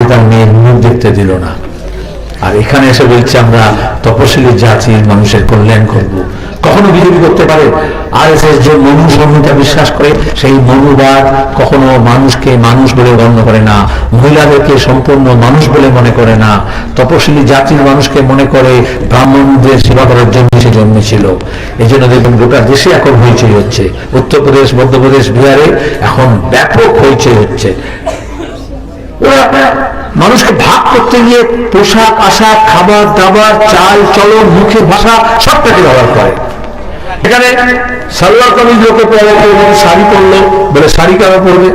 তার মেয়ের মুখ দেখতে দিল না। আর এখানে এসে বলছে আমরা তপশিলি জাতির মানুষের কল্যাণ করব। কখনো বিজেপি করতে পারে? আরএসএস যে মনুসংহিতা বিশ্বাস করে, সেই মনুবাদ কখনো মানুষকে মানুষ বলে গণ্য করে না, মহিলাদেরকে সম্পূর্ণ মানুষ বলে মনে করে না, তপশিলি জাতির মানুষকে মনে করে ব্রাহ্মণদের সেবা করার জন্য সে জন্মেছিল। এই জন্য দেখুন গোটা দেশে এখন হইচই হচ্ছে, উত্তরপ্রদেশ, মধ্যপ্রদেশ, বিহারে এখন ব্যাপক হইচই হচ্ছে। মানুষকে ভাগ করতে গিয়ে পোশাক আশাক, খাবার দাবার, চাল চলন, মুখের ভাষা সবটাকে ব্যবহার করে। এখানে সালোয়ার কামিজ লোকে পরে, শাড়ি পরলো বলে শাড়ি কেন পরবে?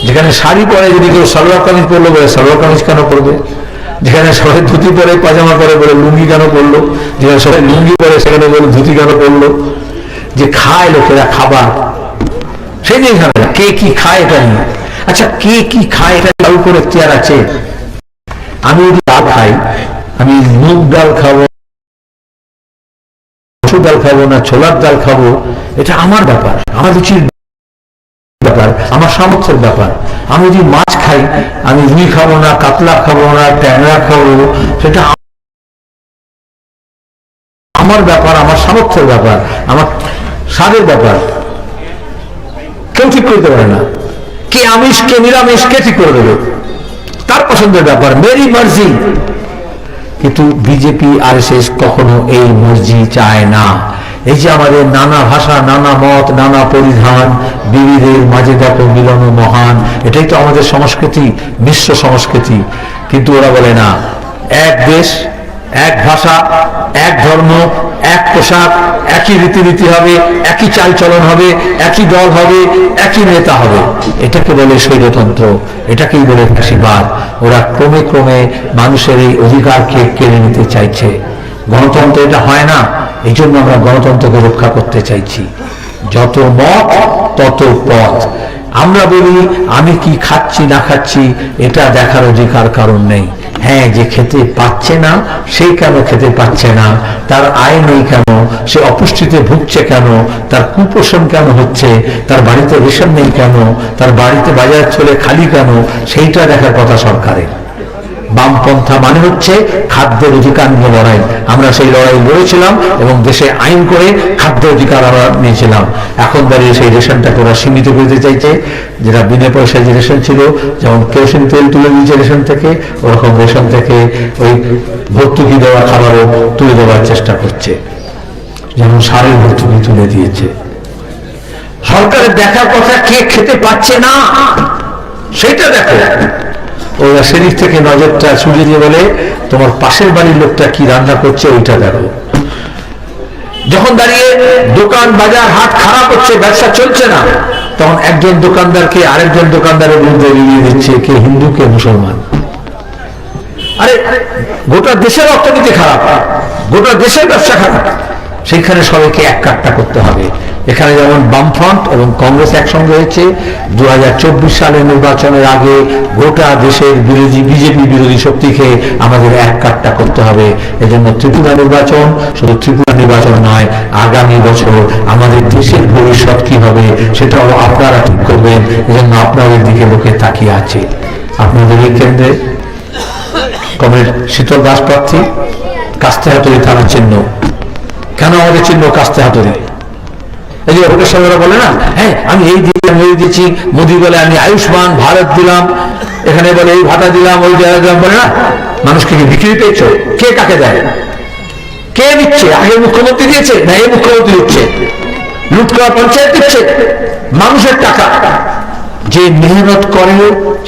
যেখানে শাড়ি পরে যদি কেউ সালোয়ার কামিজ পরলো বলে সালোয়ার কামিজ কেন পরবে? যেখানে সবাই ধুতি পরে, পাজামা পরে বলে লুঙ্গি কেন পরলো? যেখানে সবাই লুঙ্গি পরে সেখানে বলে ধুতি কেন পরলো? যে খায় লোকেরা খাবার, সেই জিনিস কে কি খায় এটা নিয়ে। আচ্ছা, কে কি খায় এটা কারোর উপর এখতিয়ার আছে? আমি যদি ডাল খাই, আমি মুগ ডাল খাবো, মসুর ডাল খাবো না ছোলার ডাল খাবো, এটা আমার ব্যাপার, আমার রুচির ব্যাপার, আমার সামর্থ্যের ব্যাপার। আমি যদি মাছ খাই, আমি রুই খাবো না, কাতলা খাবো না, ট্যাংরা খাবো, সেটা আমার ব্যাপার, আমার সামর্থ্যের ব্যাপার, আমার স্বাদের ব্যাপার। কেউ ঠিক করতে পারে না। কে আমিষ কে নিরামিষ কে ঠিক করে দেবে? তার পছন্দের ব্যাপার, মেরি মার্জি। কিন্তু বিজেপি আরএসএস কখনো এই মর্জি চায় না। এই যে আমাদের নানা ভাষা, নানা মত, নানা পরিধান, বিবিধের মাঝে দেখো মিলন মহান, এটাই তো আমাদের সংস্কৃতি, মিশ্র সংস্কৃতি। কিন্তু ওরা বলে না, এক দেশ, এক ভাষা, এক ধর্ম, এক পোশাক, একই রীতিনীতি হবে, একই চালচলন হবে, একই দল হবে, একই নেতা হবে। এটাকে বলে স্বৈরতন্ত্র, এটাকেই বলে ফ্যাসিবাদ। ওরা ক্রমে ক্রমে মানুষের এই অধিকারকে কেড়ে নিতে চাইছে। গণতন্ত্র এটা হয় না, এই জন্য আমরা গণতন্ত্রকে রক্ষা করতে চাইছি। যত মত তত পথ। আমরা বলি আমি কি খাচ্ছি না খাচ্ছি এটা দেখার অধিকার কারণ নেই। হ্যাঁ, যে খেতে পাচ্ছে না সেই কেন খেতে পাচ্ছে না, তার আয় নেই কেন, সে অপুষ্টিতে ভুগছে কেন, তার কুপোষণ কেন হচ্ছে, তার বাড়িতে রেশন নেই কেন, তার বাড়িতে বাজার চলে খালি কেন, সেইটা দেখার কথা সরকারের। বামপন্থা মানে হচ্ছে খাদ্যের অধিকার নিয়ে লড়াই। আমরা সেই লড়াই লড়েছিলাম এবং দেশে আইন করে খাদ্য অধিকার আমরা নিয়েছিলাম। এখন দাঁড়িয়ে সেই রেশনটাকে ওরা সীমিত করতে চাইছে, যেটা বিনা পয়সায় যে রেশন ছিল, যেমন কেরোসিন তেল তুলে দিয়েছে রেশন থেকে, ওরকম রেশন থেকে ওই ভর্তুকি দেওয়া খাবারও তুলে দেওয়ার চেষ্টা করছে, যেমন সারের ভর্তুকি তুলে দিয়েছে। সরকারের দেখার কথা কে খেতে পাচ্ছে না সেটা দেখো। ওরা সেদিক থেকে নজরটা ছুড়িয়ে দিয়ে বলে তোমার পাশের বাড়ির লোকটা কি রান্না করছে ওইটা দেখো। যখন দাঁড়িয়ে দোকান বাজার হাট খারাপ হচ্ছে, ব্যবসা চলছে না, তখন একজন দোকানদারকে আরেকজন দোকানদারের বিরুদ্ধে এগিয়ে দিচ্ছে, কে হিন্দু কে মুসলমান। আরে গোটা দেশের অর্থনীতি খারাপ, গোটা দেশের ব্যবসা খারাপ, সেইখানে সবাইকে এক কাট্টা করতে হবে। এখানে যেমন বামফ্রন্ট এবং কংগ্রেস একসঙ্গে হয়েছে, 2024 সালের নির্বাচনের আগে গোটা দেশের বিরোধী বিজেপি বিরোধী শক্তিকে আমাদের এক কাট্টা করতে হবে। এজন্য ত্রিপুরা নির্বাচন শুধু ত্রিপুরা নির্বাচন নয়, আগামী বছর আমাদের দেশের ভবিষ্যৎ কি হবে সেটাও আপনারা ঠিক করবেন। এজন্য আপনাদের দিকে লোকে তাকিয়ে আছে। আপনাদের এই কেন্দ্রে কমরেড শীতল দাস প্রার্থী, কাস্তে হাতুড়ি থানার চিহ্ন। কেন আমাদের চিহ্ন কাস্তে হাতুড়ি? এই যে ভোটের সময় বলে না, হ্যাঁ আমি এই দিলাম এই দিচ্ছি, মোদী বলে আমি আয়ুষ্মান ভারত দিলাম, এখানে বলে এই ভাতা দিলাম, ওই জায়গা দিলাম, বলে না। মানুষকে কি বিক্রি পেয়েছ? কে কাকে দেয়? কে দিচ্ছে? আগে মুখ্যমন্ত্রী দিয়েছে না এই মুখ্যমন্ত্রী দিচ্ছে? লুট করা পঞ্চায়েত দিচ্ছে মানুষের টাকা। যে মেহনত করে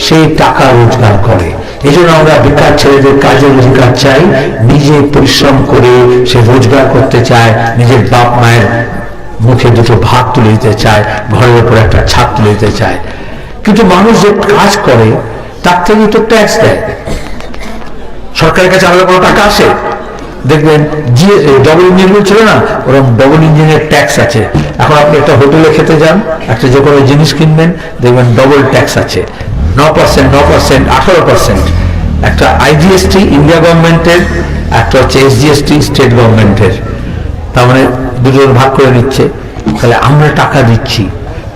সেই টাকা রোজগার করে। এই জন্য আমরা বেকার ছেলেদের কাজের অধিকার চাই। নিজে পরিশ্রম করে সে রোজগার করতে চায়, নিজের বাপ মায়ের মুখে দুটো ভাত তুলে দিতে চায়, ঘরের উপর একটা ছাদ তুলে দিতে চায়। কিন্তু মানুষ যে কাজ করে তার থেকে তো ট্যাক্স দেয়। সরকারের কাছে আলাদা কোনো টাকা আসে? দেখবেন ডবল ইঞ্জিন ছিল না, ওরকম ডবল ইঞ্জিনের ট্যাক্স আছে। এখন আপনি একটা হোটেলে খেতে যান, একটা যে কোনো জিনিস কিনবেন, দেখবেন ডবল ট্যাক্স আছে, 9%, 9%, 18%। একটা আইজিএসটি ইন্ডিয়া গভর্নমেন্টের, একটা হচ্ছে এসজিএসটি স্টেট গভর্নমেন্টের। তার মানে দুজন ভাগ করে নিচ্ছে। তাহলে আমরা টাকা দিচ্ছি,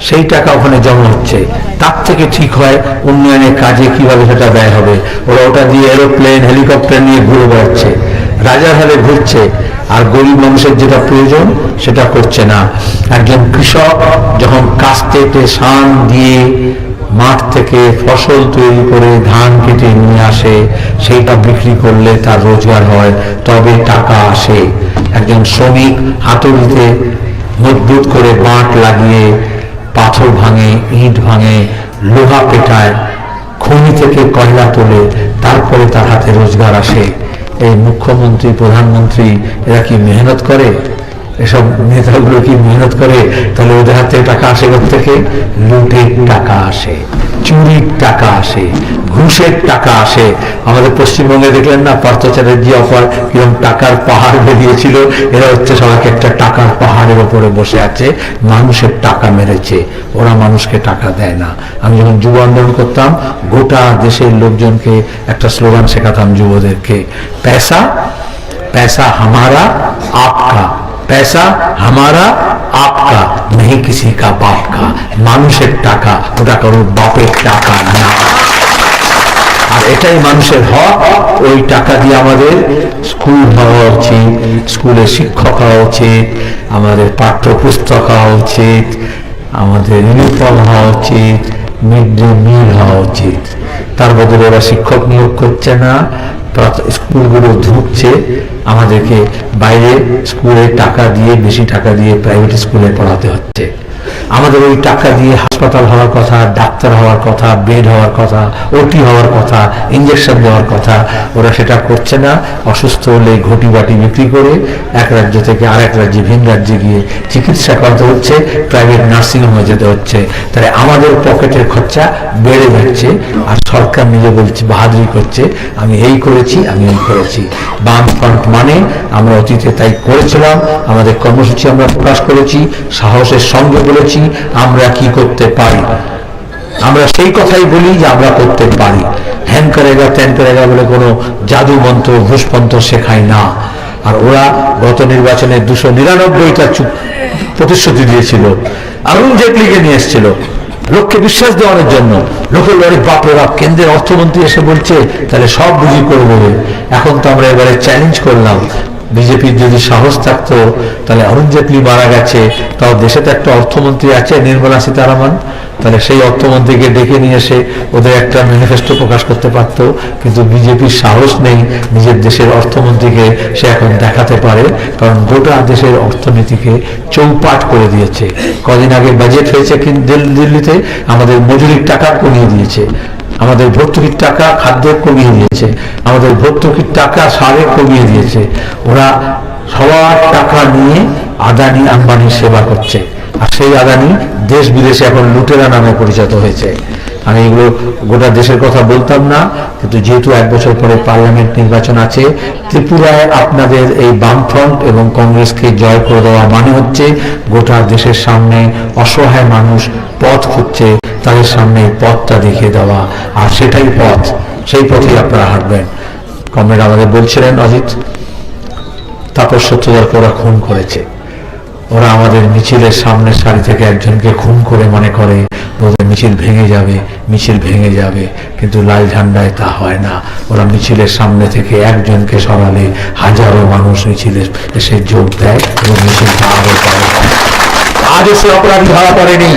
সেই টাকা ওখানে জমা হচ্ছে, তার থেকে ঠিক হয় উন্নয়নের কাজে কিভাবে সেটা ব্যয় হবে। ওরা ওটা দিয়ে এরোপ্লেন হেলিকপ্টার নিয়ে ঘুরে বেড়াচ্ছে, রাজার হালে ঘুরছে, আর গরিব মানুষের যেটা প্রয়োজন সেটা করছে না। একজন কৃষক যখন কাস্তে সান দিয়ে মাঠ থেকে ফসল তৈরি করে ধান কেটে নিয়ে আসে, সেইটা বিক্রি করলে তার রোজগার হয়, তবে টাকা আসে। একজন শ্রমিক হাতুড়িতে মজবুত করে বাঁট লাগিয়ে পাথর ভাঙে, ইট ভাঙে, লোহা পেটায়, খনি থেকে কয়লা তোলে, তারপরে তার হাতে রোজগার আসে। এই মুখ্যমন্ত্রী প্রধানমন্ত্রী এরা কি মেহনত করে? এসব নেতাগুলো কি মেহনত করে? তাহলে ওদের হাতে টাকা আসে থেকে? লুটের টাকা আসে, চুরির টাকা আসে, ঘুষের টাকা আসে। আমাদের পশ্চিমবঙ্গে দেখলেন না পার্থ চ্যাটার্জি অফার কিরকম টাকার পাহাড় বেরিয়েছিল। এরা হচ্ছে সবাইকে একটা টাকার পাহাড়ের ওপরে বসে আছে, মানুষের টাকা মেরেছে, ওরা মানুষকে টাকা দেয় না। আমি যখন যুব আন্দোলন করতাম গোটা দেশের লোকজনকে একটা স্লোগান শেখাতাম যুবদেরকে, पैसा पैसा हमारा आपका, पैसा हमारा आपका, नहीं किसी का बाप का। মানুষের টাকা, ওটা কারোর বাপের টাকা না। আর এটাই মানুষের হক। ওই টাকা দিয়ে আমাদের স্কুল হওয়া উচিত, স্কুলে শিক্ষক হওয়া উচিত, আমাদের পাঠ্যপুস্তক হওয়া উচিত, আমাদের ইউনিফর্ম হওয়া উচিত, মিড ডে মিল হওয়া উচিত। তার বদলে ওরা শিক্ষক নিয়োগ করছে না, স্কুলগুলো ঢুকছে, আমাদেরকে বাইরে স্কুলে টাকা দিয়ে, বেশি টাকা দিয়ে প্রাইভেট স্কুলে পড়াতে হচ্ছে। আমাদের ওই টাকা দিয়ে হাসপাতাল হওয়ার কথা, ডাক্তার হওয়ার কথা, বেড হওয়ার কথা, ওটি হওয়ার কথা, ইঞ্জেকশন দেওয়ার কথা, ওরা সেটা করছে না। অসুস্থ হলে ঘটি বাটি বিক্রি করে এক রাজ্য থেকে আরেক রাজ্যে, ভিন রাজ্যে গিয়ে চিকিৎসা করাতে হচ্ছে, প্রাইভেট নার্সিংহোমে যেতে হচ্ছে। তাহলে আমাদের পকেটের খরচা বেড়ে যাচ্ছে, আর সরকার নিজে বলছে, বাহাদুরি করছে, আমি এই করেছি, আমি এই করেছি। বামফ্রন্ট মানে আমরা অতীতে তাই করেছিলাম, আমাদের কর্মসূচি আমরা প্রকাশ করেছি, সাহসের সঙ্গে বলেছি আমরা কি করতে পারি। আমরা সেই কথাই বলি যে আমরা করতে পারি। হ্যান করেগা ত্যান করেগা বলে কোনো জাদু মন্ত্র ঘুষপন্ত্র শেখায় না। আর ওরা গত নির্বাচনে 299টা প্রতিশ্রুতি দিয়েছিল, অরুণ জেটলিকে নিয়ে এসেছিল লোককে বিশ্বাস দেওয়ানোর জন্য। লোকের লড়ে বাপরে বাপ, কেন্দ্রের অর্থমন্ত্রী এসে বলছে তাহলে সব বুঝি করবো। এখন তো আমরা এবারে চ্যালেঞ্জ করলাম, বিজেপির যদি সাহস থাকতো তাহলে অরুণ জেটলি মারা গেছে, তাও দেশে তো একটা অর্থমন্ত্রী আছে নির্মলা সীতারামন, তাহলে সেই অর্থমন্ত্রীকে ডেকে নিয়ে এসে ওদের একটা ম্যানিফেস্টো প্রকাশ করতে পারত। কিন্তু বিজেপির সাহস নেই নিজের দেশের অর্থমন্ত্রীকে সে এখন দেখাতে পারে, কারণ গোটা দেশের অর্থনীতিকে চৌপাট করে দিয়েছে। কদিন আগে বাজেট হয়েছে দিল্লিতে, আমাদের মজুরির টাকা কমিয়ে দিয়েছে, আমাদের ভর্তুকির টাকা খাদ্যের কমিয়ে দিয়েছে, আমাদের ভর্তুকির টাকা সারে কমিয়ে দিয়েছে। ওরা সবার টাকা নিয়ে আদানি আম্বানির সেবা করছে, আর সেই আদানি দেশ বিদেশে এখন লুটেরা নামে পরিচিত হয়েছে। আমি এগুলো গোটা দেশের কথা বলতাম না, কিন্তু যেহেতু 1 বছর পরে পার্লামেন্ট নির্বাচন আছে, ত্রিপুরায় আপনাদের এই বামফ্রন্ট এবং কংগ্রেসকে জয় করে দেওয়া মানে হচ্ছে গোটা দেশের সামনে অসহায় মানুষ পথ খুঁজছে, তাদের সামনে পথটা দেখিয়ে দেওয়া, আর সেটাই পথ, সেই পথেই আপনারা হাঁটবেন। কমরেড আমাদের বলছিলেন অজিত, তাপস সত্যদারকে ওরা খুন করেছে, ওরা আমাদের মিছিলের সামনের সারি থেকে একজনকে খুন করে মনে করে ওদের মিছিল ভেঙে যাবে, মিছিল ভেঙে যাবে, কিন্তু লাল ঝান্ডায় তা হয় না। ওরা মিছিলের সামনে থেকে একজনকে সরালে হাজারো মানুষ মিছিলে এসে যোগ দেয় এবং মিছিলটা আরো করে। আজও সে অপরাধী ধরা পড়েনি।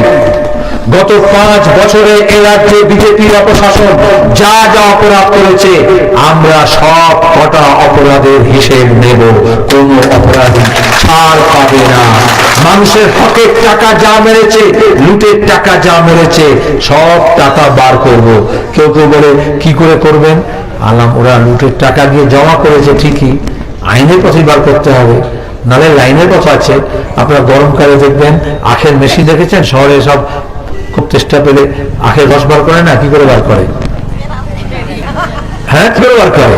গত 5 বছরে এ রাজ্যে বিজেপির অপশাসন যা যা অপরাধ করেছে, আমরা সব কটা অপরাধের হিসেব নেব, কোন অপরাধী ছাড় পাবে না। মানুষের হকের টাকা যা মেরেছে, লুটের টাকা যা মেরেছে, সব টাকা বার করব। কেউ কেউ বলে কি করে করবেন? আলাম, ওরা লুটের টাকা দিয়ে জমা করেছে ঠিকই, আইনের পথে বার করতে হবে, নাহলে লাইনের কথা আছে। আপনারা গরমকালে দেখবেন আখের মেশিন দেখেছেন শহরে, সব খুব চেষ্টা পেলে আখের রস বার করে না, কি করে বার করে? হ্যাঁ, কি করে বার করে?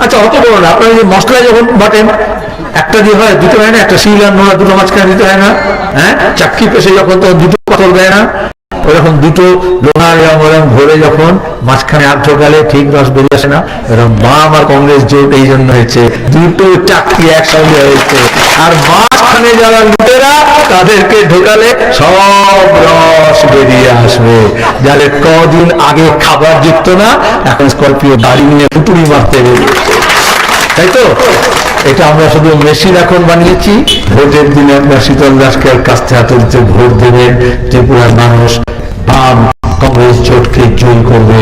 আচ্ছা, অত বড় না, আপনারা যে মশলা যখন বাটেন একটা দিয়ে হয়, দুটো হয় না, একটা শিল আর নোড়া দুটো মাঝখানে দিতে হয় না? হ্যাঁ, চাকরি পেশে যখন তো দুটো কতল দেয় না, ওরকম দুটো লোহার এরকম ভরে যখন মাঝখানে আধ ঢোকালে ঠিক রস বেরিয়ে আসে না, এরকম বাম আর কংগ্রেস জোট এই জন্য হয়েছে, দুটো চাকরি একসঙ্গে হয়েছে। আর মাঝখানে যারা লুটেরা তাদেরকে ঢোকালে সব রস বেরিয়ে আসবে। যাদের কদিন আগে খাবার যুক্ত না, এখন স্করপিও গাড়ি নিয়ে পুতুড়ি মারতে বেরিয়েছে, তাই তো? এটা আমরা শুধু মেশিন এখন বানিয়েছি। ভোটের দিনে আপনার শীতল দাসকে কাছ থেকে হাতে দিতে ভোট দেবেন, ত্রিপুরার মানুষ বাম কংগ্রেস জোটকে জয়ী করবে,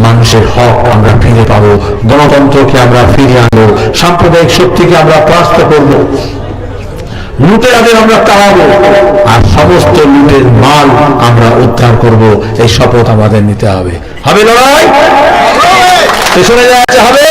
মানুষের হক আমরা ফিরে পাবো, গণতন্ত্রকে আমরা ফিরে আনবো, সাম্প্রদায়িক শক্তিকে আমরা পরাস্ত করবো, লুটেরাদের আমরা তাড়াবো, আর সমস্ত লুটের মাল আমরা উদ্ধার করব। এই শপথ আমাদের নিতে হবে। হবে লড়াই, পেছনে যাচ্ছে হবে।